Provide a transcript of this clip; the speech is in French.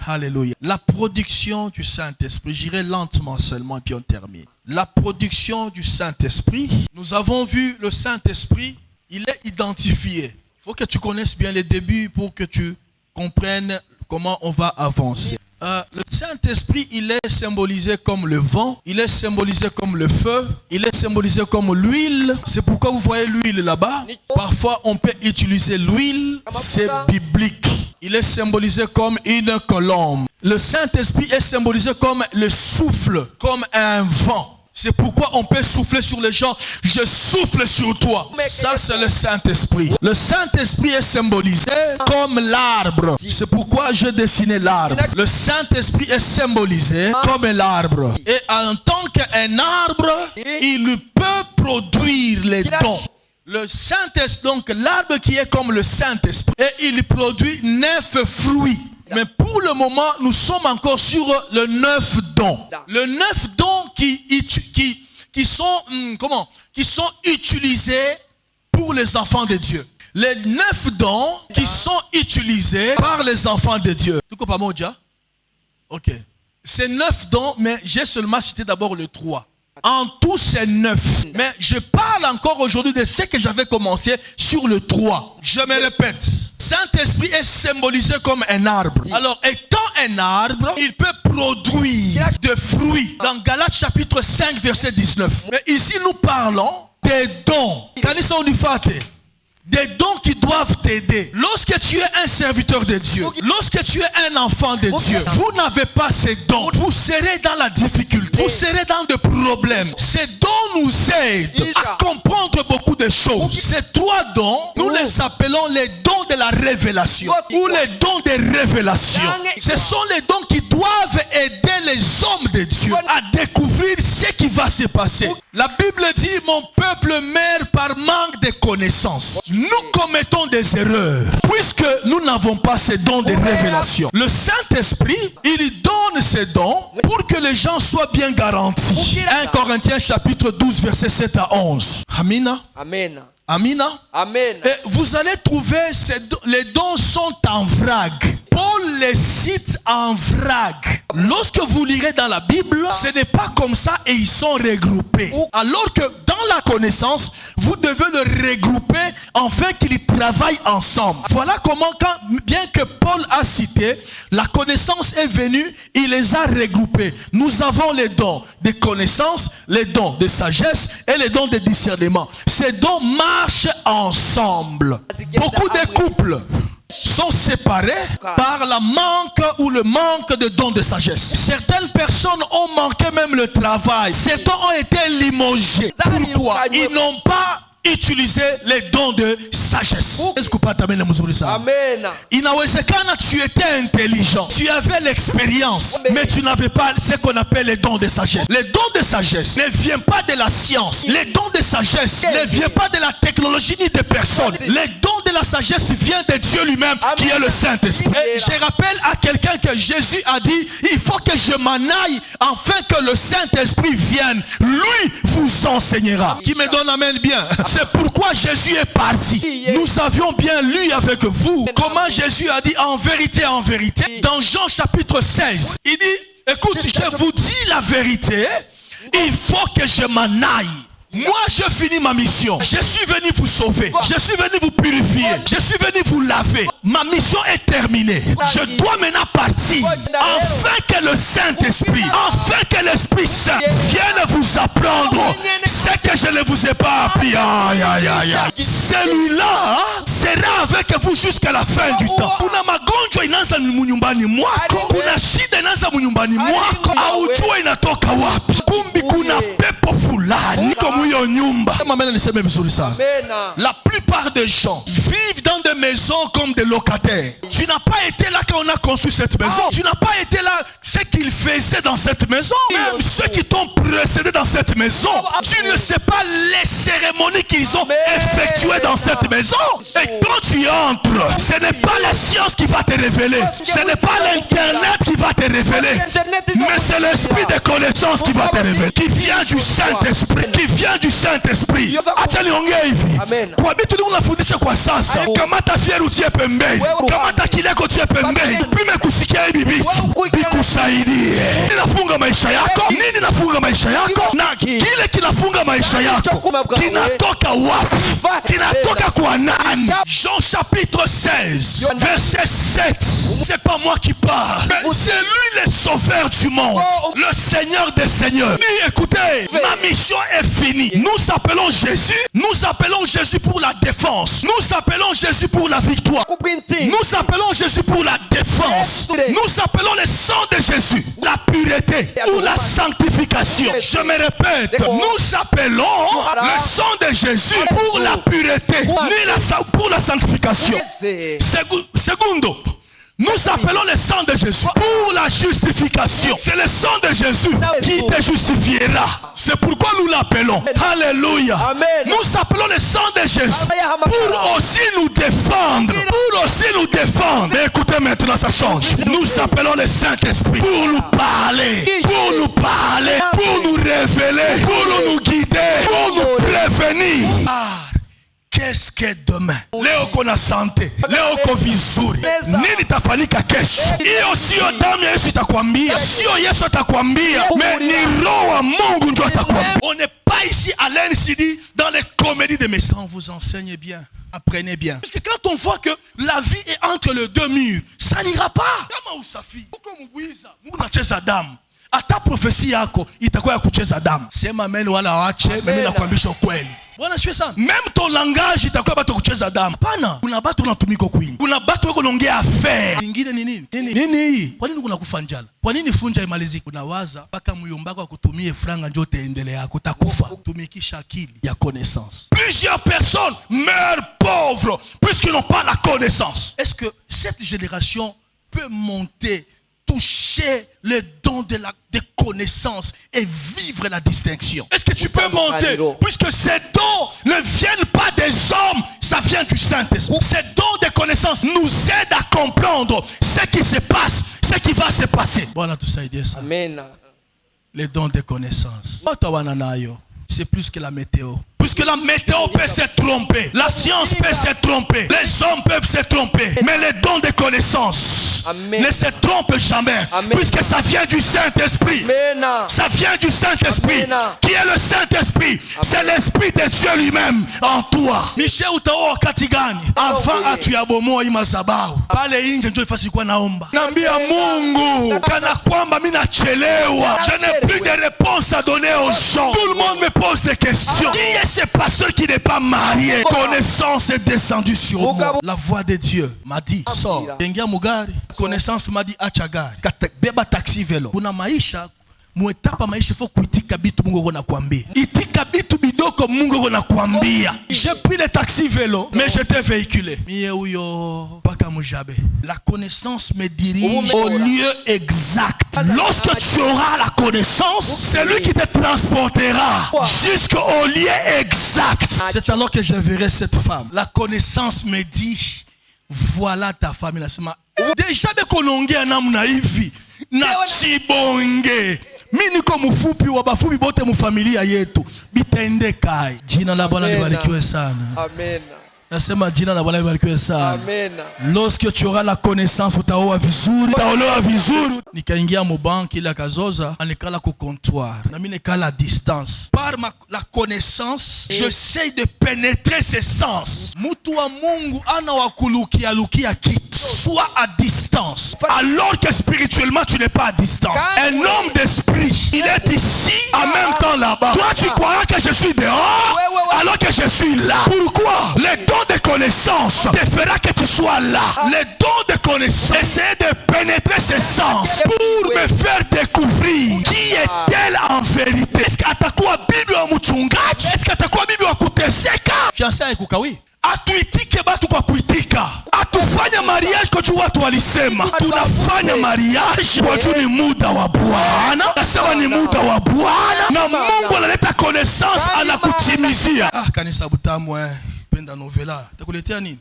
Alléluia. La production du Saint-Esprit, j'irai lentement seulement et puis on termine. La production du Saint-Esprit, nous avons vu le Saint-Esprit, il est identifié. Il faut que tu connaisses bien les débuts pour que tu comprennes comment on va avancer. Le Saint-Esprit, il est symbolisé comme le vent, il est symbolisé comme le feu, il est symbolisé comme l'huile. C'est pourquoi vous voyez l'huile là-bas. Parfois, on peut utiliser l'huile, c'est biblique. Il est symbolisé comme une colombe. Le Saint-Esprit est symbolisé comme le souffle, comme un vent. C'est pourquoi on peut souffler sur les gens. Je souffle sur toi. Ça, c'est le Saint-Esprit. Le Saint-Esprit est symbolisé comme l'arbre. C'est pourquoi je dessinais l'arbre. Le Saint-Esprit est symbolisé comme l'arbre. Et en tant qu'un arbre, il peut produire les dons. Le Saint-Esprit, donc l'arbre qui est comme le Saint-Esprit, et il produit 9 fruits. Mais pour le moment, nous sommes encore sur le 9 dons. Le 9 dons qui sont utilisés pour les enfants de Dieu. Les 9 dons qui sont utilisés par les enfants de Dieu. Tu comprends pas, Moja? Ok. C'est 9 dons, mais j'ai seulement cité d'abord le 3. En tout, c'est 9. Mais je parle encore aujourd'hui de ce que j'avais commencé sur le 3. Je me répète. Saint-Esprit est symbolisé comme un arbre. Alors, étant un arbre, il peut produire des fruits. Dans Galates chapitre 5, verset 19. Mais ici, nous parlons des dons. Des dons qui doivent t'aider. Lorsque tu es un serviteur de Dieu, lorsque tu es un enfant de Dieu, vous n'avez pas ces dons. Vous serez dans la difficulté. Vous serez dans des problèmes. Ces dons nous aident à comprendre beaucoup de choses. Ces 3 dons, nous les appelons les dons de la révélation ou les dons de révélation. Ce sont les dons qui doivent aider les hommes de Dieu à découvrir ce qui va se passer. La Bible dit, mon peuple meurt par manque de connaissances. Nous commettons des erreurs puisque nous n'avons pas ces dons de révélation. Le Saint-Esprit, il donne ces dons pour que les gens soient bien garantis. 1 Corinthiens chapitre 12 verset 7 à 11. Amina. Amen. Amina. Amen. Et vous allez trouver les dons sont en vrac. Paul les cite en vrac. Lorsque vous lirez dans la Bible, ce n'est pas comme ça et ils sont regroupés. Alors que dans la connaissance, vous devez le regrouper afin qu'ils travaillent ensemble. Voilà comment, bien que Paul a cité, la connaissance est venue, il les a regroupés. Nous avons les dons de connaissance, les dons de sagesse et les dons de discernement. Ces dons marchent ensemble. Beaucoup de couples sont séparés par le manque de dons de sagesse. Certaines personnes ont manqué même le travail. Certains ont été limogés. Pourquoi? Ils n'ont pas utilisé les dons de sagesse. Amen. Inawezekana tu étais intelligent, tu avais l'expérience, mais tu n'avais pas ce qu'on appelle les dons de sagesse. Les dons de sagesse ne viennent pas de la science. Les dons de sagesse ne viennent pas de la technologie ni des personnes. Les dons de la sagesse viennent de Dieu lui-même qui est le Saint-Esprit. Et je rappelle à quelqu'un que Jésus a dit, il faut que je m'en aille afin que le Saint-Esprit vienne. Lui vous enseignera. Qui me donne amen bien. C'est pourquoi Jésus est parti. Nous avions bien lu avec vous comment Jésus a dit en vérité, dans Jean chapitre 16. Il dit, écoute, je vous dis la vérité, il faut que je m'en aille. Moi, je finis ma mission. Je suis venu vous sauver. Je suis venu vous purifier. Je suis venu vous laver. Ma mission est terminée. Je dois maintenant partir. Afin que le Saint-Esprit, afin que l'Esprit Saint vienne vous apprendre ce que je ne vous ai pas appris. Celui-là sera avec vous jusqu'à la fin du temps. Kuna magonjwa inaanza munyumbani mwako. Kuna shida inaanza munyumbani mwako. Haujui inatoka wapi. Kumbi kuna pepo fulani. La plupart des gens vivent dans des maisons comme des locataires. Tu n'as pas été là quand on a construit cette maison. Tu n'as pas été là ce qu'ils faisaient dans cette maison. Même ceux qui t'ont précédé dans cette maison, tu ne sais pas les cérémonies qu'ils ont effectuées dans cette maison. Et quand tu entres, ce n'est pas la science qui va te révéler. Ce n'est pas l'internet qui va va te révéler. Mais c'est l'esprit de connaissance qui va te révéler. Qui vient du Saint-Esprit. Qui vient du Saint-Esprit. Acha niongee hivi. Kwa vitu ndio unafundisha kwa sasa. Kama tafieru tie pembeni. Kama takileko tie pembeni. Pime kusikia hivi vitu. Bikusaidie. Nini nafunga maisha yako? Nini nafunga maisha yako? Na kile kinafunga maisha yako kinatoka wapi? Kinatoka kwa nani? Jean chapitre 16 verset 7. C'est pas moi qui parle. C'est lui le sauveur du monde. Le Seigneur des seigneurs. Mais écoutez, ma mission est finie. Nous appelons Jésus. Nous appelons Jésus pour la défense. Nous appelons Jésus pour la victoire. Nous appelons Jésus pour la défense. Nous appelons le sang de Jésus, la pureté ou la sanctification. Je me répète, nous appelons le sang de Jésus pour la pureté, ni pour la sanctification. Segundo, nous appelons le sang de Jésus pour la justification. C'est le sang de Jésus qui te justifiera. C'est pourquoi nous l'appelons. Alléluia. Nous appelons le sang de Jésus pour aussi nous défendre. Pour aussi nous défendre. Mais écoutez maintenant, ça change. Nous appelons le Saint-Esprit pour nous parler. Pour nous parler. Pour nous révéler. Pour nous guider. Pour nous prévenir. Qu'est-ce que demain? Leo kona santé, leo ko vizuri. Nini tafanyika kesho? Hiyo sio damu ya Yesu itakwambia, sio Yesu atakwambia, mais ni roho wa Mungu ndio atakwambia. On n'est pas ici à l'NCD dans les comédies de messages. On vous enseigne bien, apprenez bien. Parce que quand on voit que la vie est entre les deux murs, ça n'ira pas. Kama usafi, uko mbuiza, munacheza damu. Ata profesi yako itakuwa ya kucheza damu. Sema amen wala waache, mimi nakwambia ukweli. Bwana siwe sana. Même ton langage itakuwa batu kucheza damu. Pana, kuna batu unatumika kwingi. Kuna batu wako naongea affaire. Nyingine ni nini? Nini? Kwa nini unakufa njala? Kwa nini funja imalizike? Unawaza mpaka muyomba kwa kutumie franga ndio utaendelea kutakufa. Tumikisha akili ya connaissance. Plusieurs personnes meurent pauvres puisqu'ils n'ont pas la connaissance. Est-ce que cette génération peut monter, toucher le don de connaissance et vivre la distinction? Est-ce que tu peux monter? Puisque ces dons ne viennent pas des hommes, ça vient du Saint-Esprit. Ces dons de connaissance nous aident à comprendre ce qui se passe, ce qui va se passer. Voilà tout ça, ça. Amen. Les dons de connaissance. C'est plus que la météo. Puisque la météo peut se tromper, la science peut se tromper, les hommes peuvent se tromper, mais les dons de connaissance ne se trompent jamais. Puisque ça vient du Saint-Esprit. Ça vient du Saint-Esprit. Qui est le Saint-Esprit? C'est l'Esprit de Dieu lui-même en toi. Michel Utao Katigani. Avant atuyabomo imazabao. Pale inje ndio ifasi kwa naomba. Nambia Mungu kana kwamba mimi nachelewa. Je n'ai plus de réponse à donner aux gens. Tout le monde me pose des questions. Qui est ce pasteur qui n'est pas marié? Connaissance est descendue sur moi. La voix de Dieu m'a dit sors. Dengia mugari. Connaissance m'a dit acha gari. Beba taxi velo. Kuna maisha muetapa maisha fo kuitika bitu Mungu anakuambia. Itika bitu bidoko Mungu anakuambia. J'ai pris le taxi vélo mais j'étais véhiculé. Mie uyo paka mujabe. La connaissance me dirige au lieu exact. Lorsque tu auras la connaissance, c'est lui qui te transportera jusqu'au lieu exact. C'est alors que je verrai cette femme. La connaissance me dit voilà ta femme. Déjà de konongea namna hivi na chibonge mimi niko mfupi wa bafupi bote mu familia yetu bitende kai. Jina la Bwana libarikiwe sana. Amen. Nasema jina la Bwana libarikiwe sana. Amen. Lorsque tu auras la connaissance utaoa vizuri, utaolewa vizuri. Nikaingia mu banki ile kazoza, anikala ku comptoir. Na mimi nikala à distance. Par la connaissance, j'essaie de pénétrer ses sens. Mutu wa Mungu ana wakulukia lukia kitu. Sois à distance. Alors que spirituellement tu n'es pas à distance. Un homme d'esprit, il est ici, en même temps là-bas. Toi tu crois que je suis dehors, alors que je suis là. Pourquoi? Le don de connaissance te fera que tu sois là. Le don de connaissance, essayer de pénétrer ses sens pour me faire découvrir qui est-elle en vérité. Est-ce que atakuwa bibi wa mchungaji? Est-ce que atakuwa bibi wa kuteseka? Fiançailles kukawi. Atuitike batu kwa kuitika. Atufanya mariage kwa juu watu walisema. Tunafanya mariage kwa juu ni muda wa Bwana. Nasema ni muda wa Bwana. Na Mungu analeta connaissance anakutimizia. Kanisa butamu penda novela. Takuletea nini?